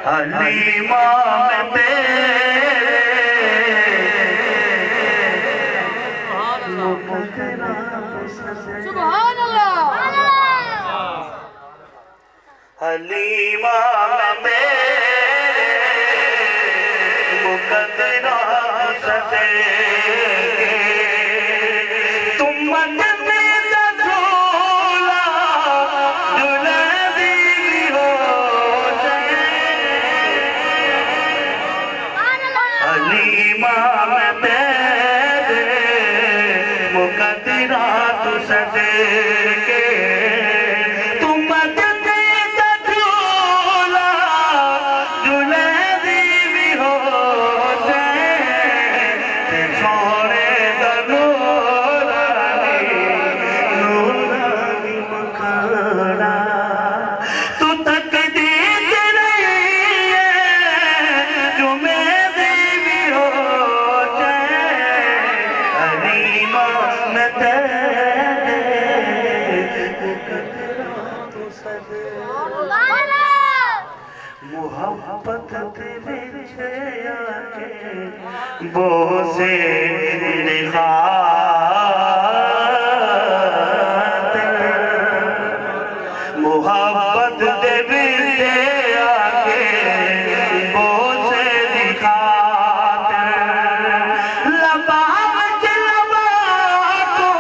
حلیمہ میں تیرے سبحان اللہ حلیمہ میں تیرے مقدرات سجے تم مجھے جھولا دلہنی ہو جائے حلیمہ میں تیرے مقدرات سجے محبت تیرے آکے بوسے دکھاتے محبت تیرے آکے بوسے دکھاتے لبا کو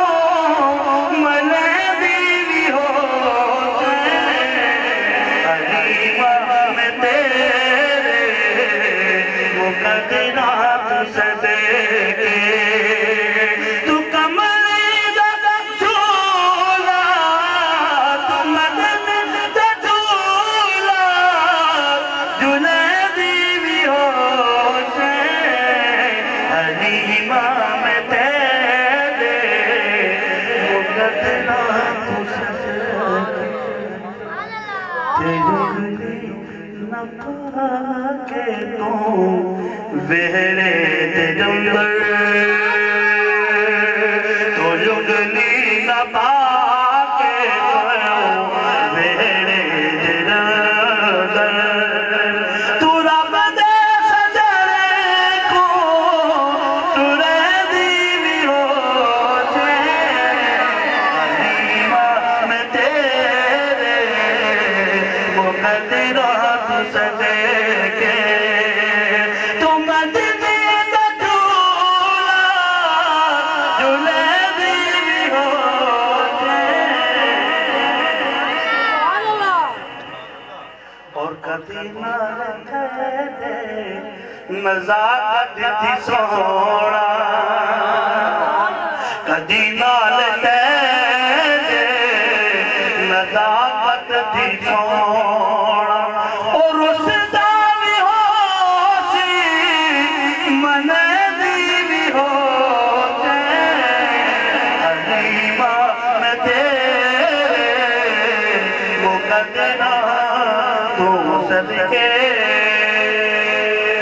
ملے دیوی ہو حلیمہ میں تیرے مقدرات سجے تو کملی دا جھولا تو مدن دا جھولا جھولے دیوی ہو حلیمہ میں تیرے مقدرات سجے کے تو وہرے تے جنگر تو جنگلی نہ پاکے وہرے تے جنگر تو رب دے سجرے کو تو رہ دیوی ہو حلیمہ میں تیرے مقدرات سجے نزاکت تھی سونا کدی نال